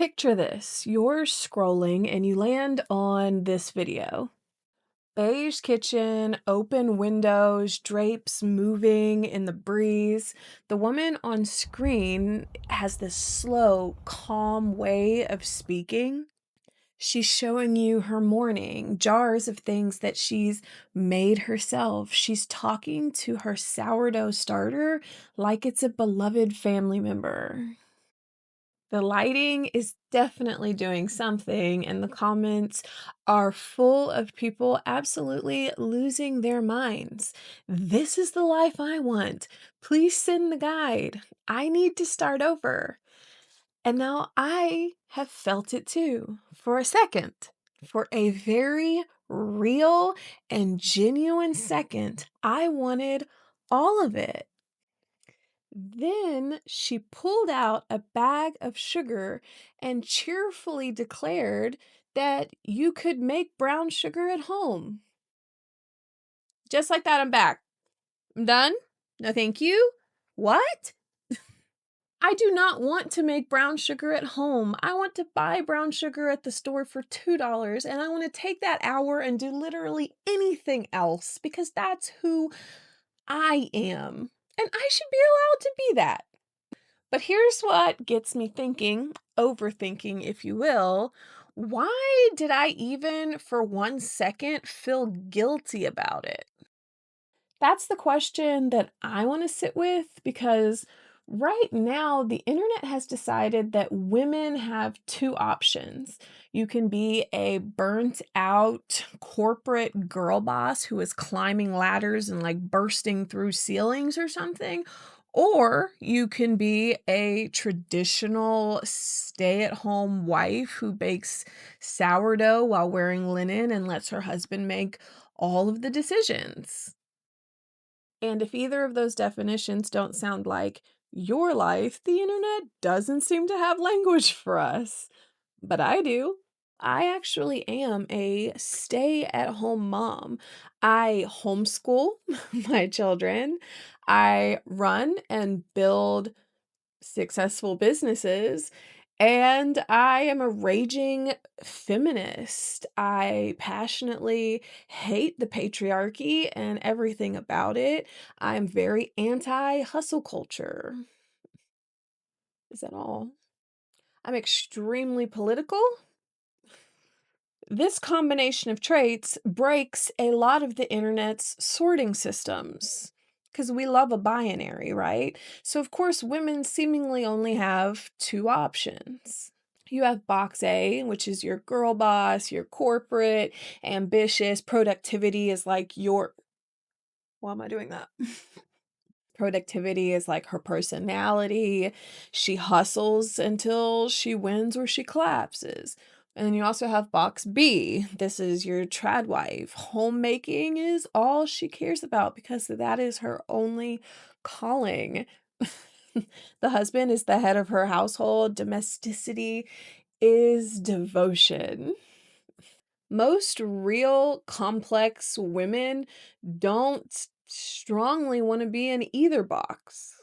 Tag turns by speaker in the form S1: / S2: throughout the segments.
S1: Picture this, you're scrolling and you land on this video. Beige kitchen, open windows, drapes moving in the breeze. The woman on screen has this slow, calm way of speaking. She's showing you her morning, jars of things that she's made herself. She's talking to her sourdough starter like it's a beloved family member. The lighting is definitely doing something, and the comments are full of people absolutely losing their minds. This is the life I want. Please send the guide. I need to start over. And now I have felt it too for a second, for a very real and genuine second. I wanted all of it. Then she pulled out a bag of sugar and cheerfully declared that you could make brown sugar at home. Just like that, I'm back. I'm done. No, thank you. What? I do not want to make brown sugar at home. I want to buy brown sugar at the store for $2, and I want to take that hour and do literally anything else because that's who I am. And I should be allowed to be that. But here's what gets me thinking, overthinking, if you will. Why did I even for 1 second feel guilty about it? That's the question that I want to sit with because right now the internet has decided that women have two options. You can be a burnt out corporate girl boss who is climbing ladders and like bursting through ceilings or something. Or you can be a traditional stay at home wife who bakes sourdough while wearing linen and lets her husband make all of the decisions. And if either of those definitions don't sound like your life, the internet doesn't seem to have language for us. But I do. I actually am a stay at home mom. I homeschool my children. I run and build successful businesses. And I am a raging feminist. I passionately hate the patriarchy and everything about it. I'm very anti hustle culture. Is that all? I'm extremely political. This combination of traits breaks a lot of the internet's sorting systems because we love a binary, right? So, of course, women seemingly only have two options. You have box A, which is your girl boss, your corporate, ambitious, productivity is like your. Why am I doing that? Productivity is like her personality. She hustles until she wins or she collapses. And then you also have box B. This is your Tradwife. Homemaking is all she cares about because that is her only calling. The husband is the head of her household. Domesticity is devotion. Most real complex women don't strongly want to be in either box.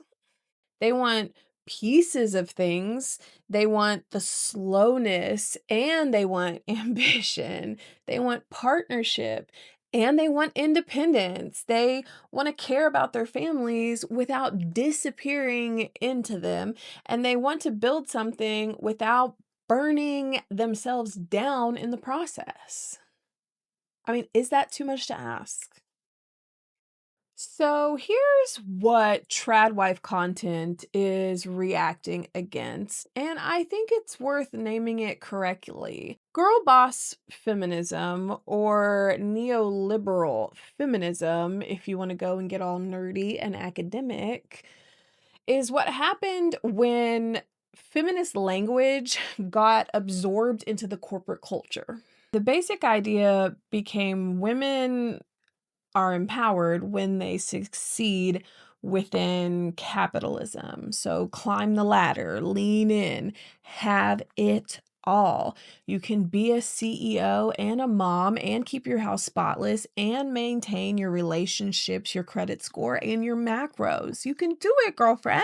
S1: They want pieces of things. They want the slowness and they want ambition. They want partnership and they want independence. They want to care about their families without disappearing into them. And they want to build something without burning themselves down in the process. I mean, is that too much to ask? So here's what Tradwife content is reacting against, and I think it's worth naming it correctly. Girl boss feminism or neoliberal feminism, if you want to go and get all nerdy and academic, is what happened when feminist language got absorbed into the corporate culture. The basic idea became women are empowered when they succeed within capitalism. So climb the ladder, lean in, have it all. You can be a CEO and a mom and keep your house spotless and maintain your relationships, your credit score, and your macros. You can do it, girlfriend.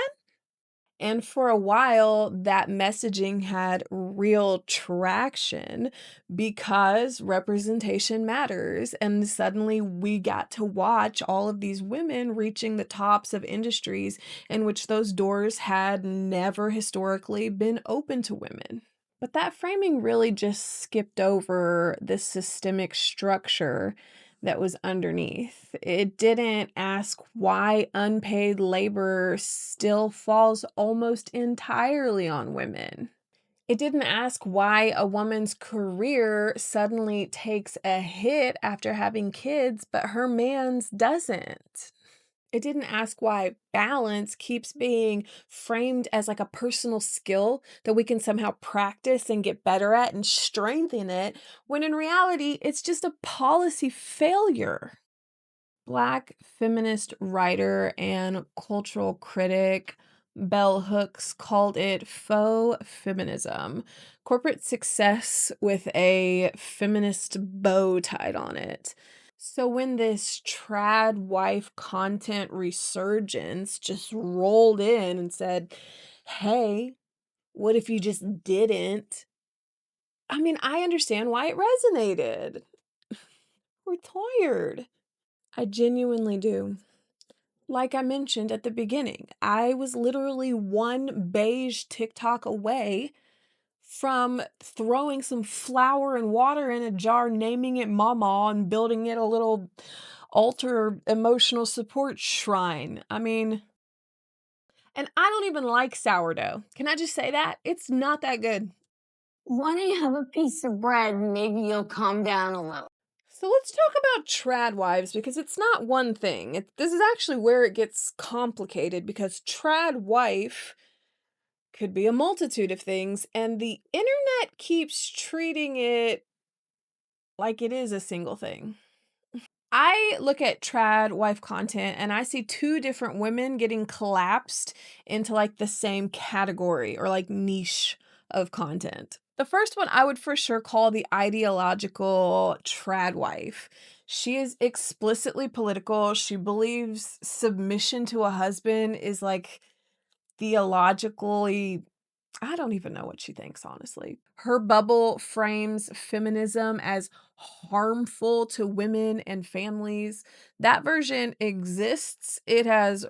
S1: And for a while, that messaging had real traction because representation matters. And suddenly we got to watch all of these women reaching the tops of industries in which those doors had never historically been open to women. But that framing really just skipped over the systemic structure that was underneath. It didn't ask why unpaid labor still falls almost entirely on women. It didn't ask why a woman's career suddenly takes a hit after having kids, but her man's doesn't. It didn't ask why balance keeps being framed as like a personal skill that we can somehow practice and get better at and strengthen it, when in reality, it's just a policy failure. Black feminist writer and cultural critic Bell Hooks called it faux feminism, corporate success with a feminist bow tied on it. So when this trad wife content resurgence just rolled in and said, "Hey, what if you just didn't?" I mean, I understand why it resonated. We're tired. I genuinely do. Like I mentioned at the beginning, I was literally one beige TikTok away from throwing some flour and water in a jar, naming it Mama, and building it a little altar emotional support shrine. I mean, and I don't even like sourdough. Can I just say that? It's not that good.
S2: Why don't you have a piece of bread and maybe you'll calm down a little?
S1: So let's talk about trad wives because it's not one thing. This is actually where it gets complicated because trad wife could be a multitude of things, and the internet keeps treating it like it is a single thing. I look at trad wife content and I see two different women getting collapsed into like the same category or like niche of content. The first one I would for sure call the ideological trad wife. She is explicitly political. She believes submission to a husband is like theologically, I don't even know what she thinks, honestly. Her bubble frames feminism as harmful to women and families. That version exists. It has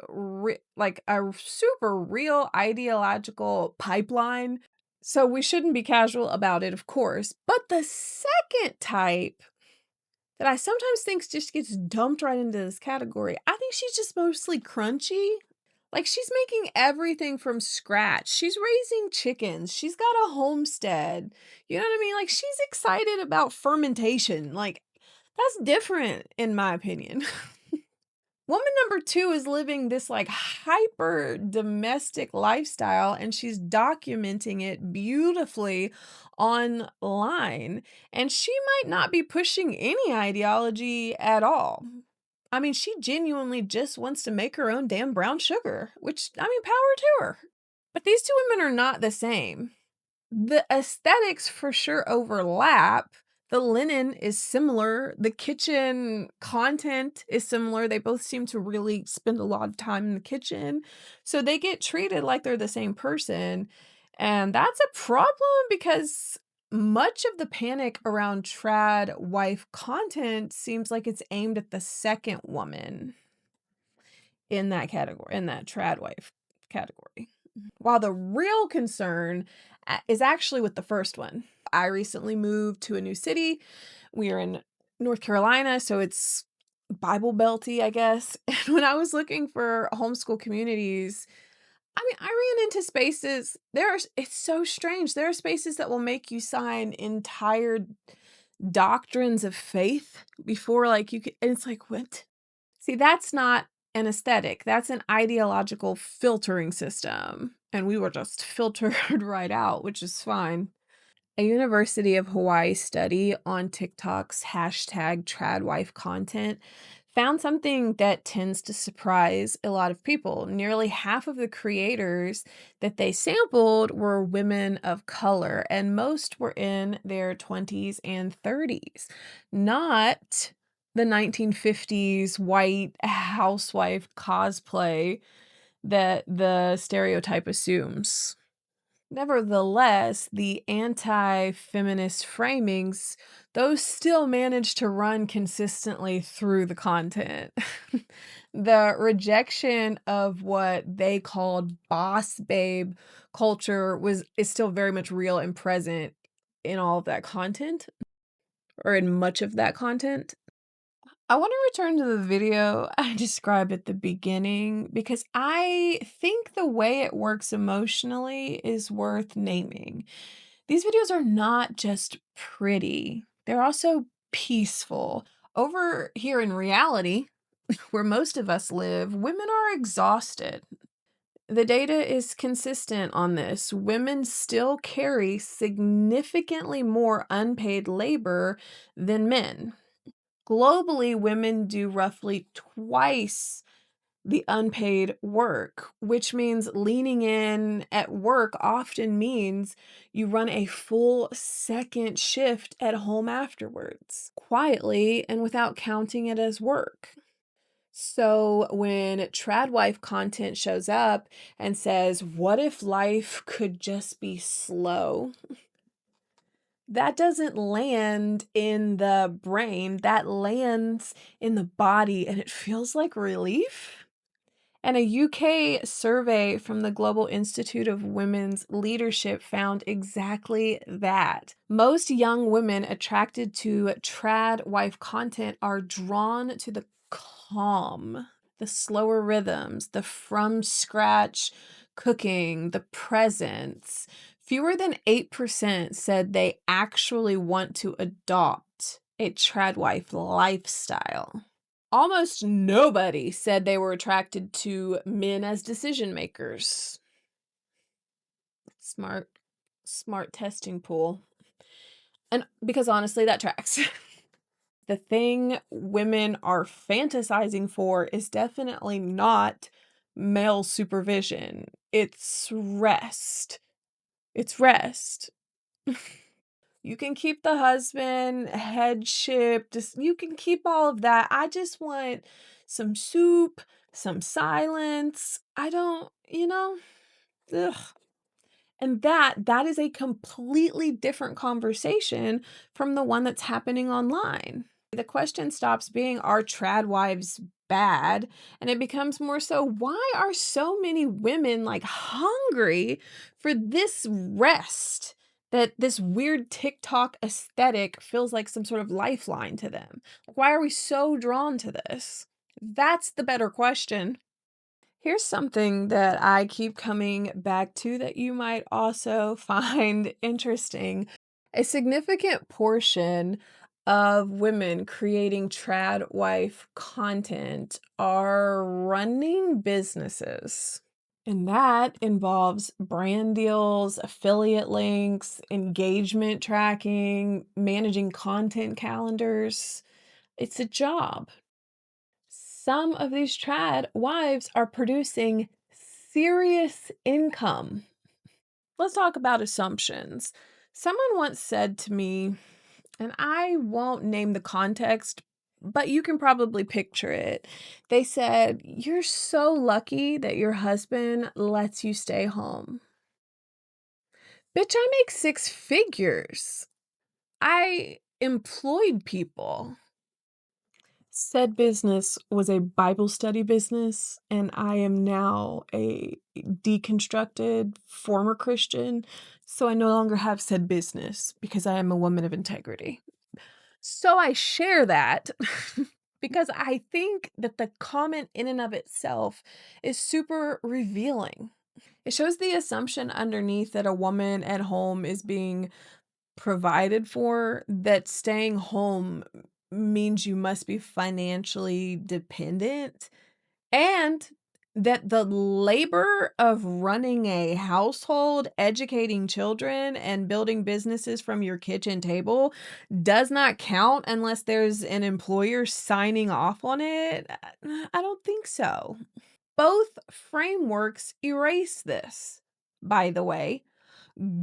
S1: like a super real ideological pipeline. So we shouldn't be casual about it, of course. But the second type that I sometimes think just gets dumped right into this category, I think she's just mostly crunchy. Like, she's making everything from scratch. She's raising chickens. She's got a homestead. You know what I mean? Like, she's excited about fermentation. Like, that's different, in my opinion. Woman number two is living this like hyper domestic lifestyle and she's documenting it beautifully online. And she might not be pushing any ideology at all. I mean, she genuinely just wants to make her own damn brown sugar, which, I mean, power to her. But these two women are not the same. The aesthetics for sure overlap. The linen is similar. The kitchen content is similar. They both seem to really spend a lot of time in the kitchen. So they get treated like they're the same person. And that's a problem because much of the panic around trad wife content seems like it's aimed at the second woman in that category, in that trad wife category. While the real concern is actually with the first one. I recently moved to a new city. We are in North Carolina, so it's Bible belty, I guess. And when I was looking for homeschool communities, I mean, I ran into spaces. It's so strange. There are spaces that will make you sign entire doctrines of faith before, like, you could, and it's like, what? See, that's not an aesthetic, that's an ideological filtering system, and we were just filtered right out, which is fine. A University of Hawaii study on TikTok's hashtag tradwife content found something that tends to surprise a lot of people. Nearly half of the creators that they sampled were women of color, and most were in their 20s and 30s, not the 1950s white housewife cosplay that the stereotype assumes. Nevertheless, the anti-feminist framings, those still manage to run consistently through the content. The rejection of what they called boss babe culture is still very much real and present in all of that content, or in much of that content. I want to return to the video I described at the beginning because I think the way it works emotionally is worth naming. These videos are not just pretty, they're also peaceful. Over here in reality, where most of us live, women are exhausted. The data is consistent on this. Women still carry significantly more unpaid labor than men. Globally, women do roughly twice the unpaid work, which means leaning in at work often means you run a full second shift at home afterwards, quietly and without counting it as work. So when Tradwife content shows up and says, "What if life could just be slow?" That doesn't land in the brain, that lands in the body, and it feels like relief. And a UK survey from the Global Institute of Women's Leadership found exactly that. Most young women attracted to trad wife content are drawn to the calm, the slower rhythms, the from scratch cooking, the presence. Fewer than 8% said they actually want to adopt a trad wife lifestyle. Almost nobody said they were attracted to men as decision makers. Smart, smart testing pool. And because honestly, that tracks. The thing women are fantasizing for is definitely not male supervision. It's rest. It's rest. You can keep the husband, headship, just you can keep all of that. I just want some soup, some silence. I don't, ugh. And that is a completely different conversation from the one that's happening online. The question stops being, are trad wives bad? And it becomes more so, why are so many women like hungry for this rest? That this weird TikTok aesthetic feels like some sort of lifeline to them. Why are we so drawn to this? That's the better question. Here's something that I keep coming back to that you might also find interesting. A significant portion of women creating trad wife content are running businesses. And that involves brand deals, affiliate links, engagement tracking, managing content calendars. It's a job. Some of these trad wives are producing serious income. Let's talk about assumptions. Someone once said to me, and I won't name the context, but you can probably picture it. They said, "You're so lucky that your husband lets you stay home." Bitch, I make six figures. I employed people. Said business was a Bible study business, and I am now a deconstructed former Christian, so I no longer have said business because I am a woman of integrity. So I share that because I think that the comment in and of itself is super revealing. It shows the assumption underneath that a woman at home is being provided for, that staying home means you must be financially dependent, and that the labor of running a household, educating children, and building businesses from your kitchen table does not count unless there's an employer signing off on it. I don't think so. Both frameworks erase this, by the way.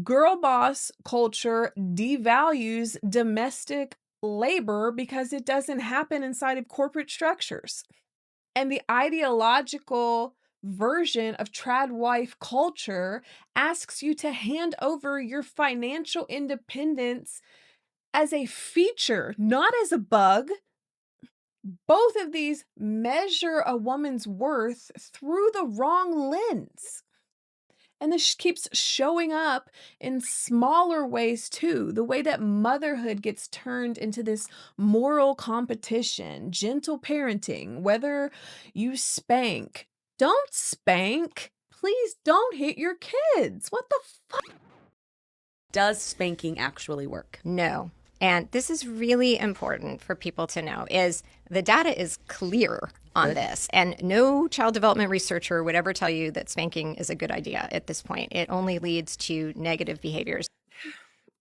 S1: Girl boss culture devalues domestic labor because it doesn't happen inside of corporate structures. And the ideological version of Tradwife culture asks you to hand over your financial independence as a feature, not as a bug. Both of these measure a woman's worth through the wrong lens. And this keeps showing up in smaller ways too. The way that motherhood gets turned into this moral competition, gentle parenting, whether you spank, don't spank. Please don't hit your kids. What the fuck?
S3: Does spanking actually work?
S4: No. And this is really important for people to know is the data is clear on this. And no child development researcher would ever tell you that spanking is a good idea at this point. It only leads to negative behaviors.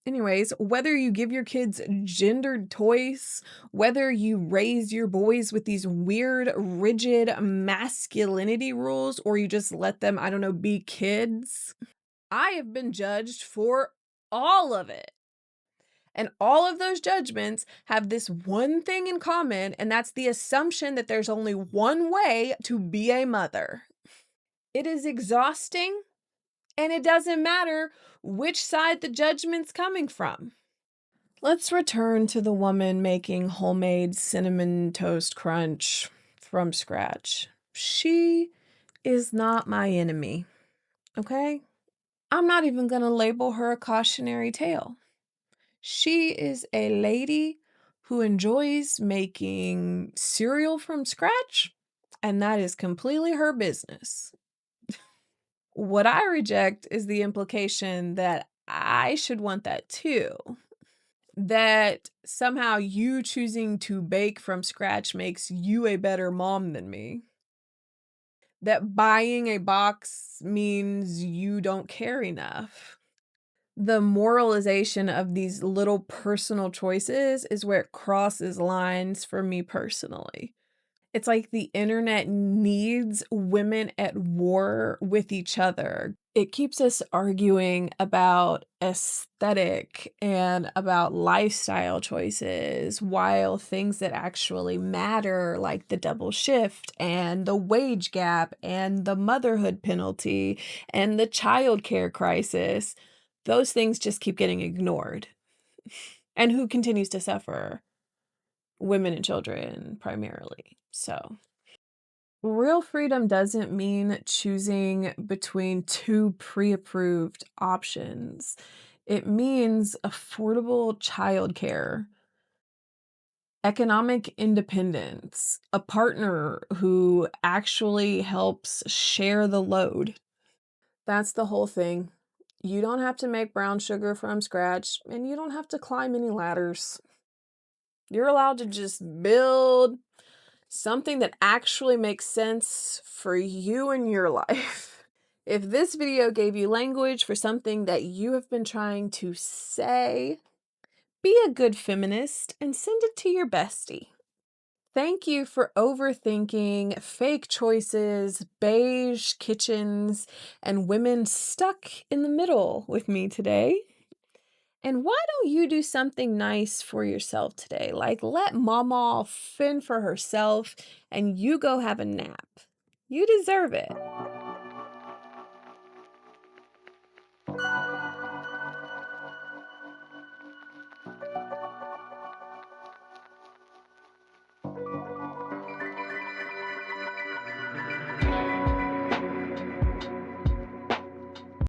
S1: Anyways, whether you give your kids gendered toys, whether you raise your boys with these weird, rigid masculinity rules, or you just let them, I don't know, be kids, I have been judged for all of it. And all of those judgments have this one thing in common, and that's the assumption that there's only one way to be a mother. It is exhausting, and it doesn't matter which side the judgment's coming from. Let's return to the woman making homemade cinnamon toast crunch from scratch. She is not my enemy, okay? I'm not even gonna label her a cautionary tale. She is a lady who enjoys making cereal from scratch, and that is completely her business. What I reject is the implication that I should want that too. That somehow you choosing to bake from scratch makes you a better mom than me. That buying a box means you don't care enough. The moralization of these little personal choices is where it crosses lines for me personally. It's like the internet needs women at war with each other. It keeps us arguing about aesthetic and about lifestyle choices, while things that actually matter, like the double shift and the wage gap and the motherhood penalty and the childcare crisis, those things just keep getting ignored. And who continues to suffer? Women and children primarily. So real freedom doesn't mean choosing between two pre-approved options. It means affordable childcare, economic independence, a partner who actually helps share the load. That's the whole thing. You don't have to make brown sugar from scratch, and you don't have to climb any ladders. You're allowed to just build something that actually makes sense for you and your life. If this video gave you language for something that you have been trying to say, be a good feminist and send it to your bestie. Thank you for overthinking fake choices, beige kitchens, and women stuck in the middle with me today. And why don't you do something nice for yourself today? Like let mama fend for herself and you go have a nap. You deserve it.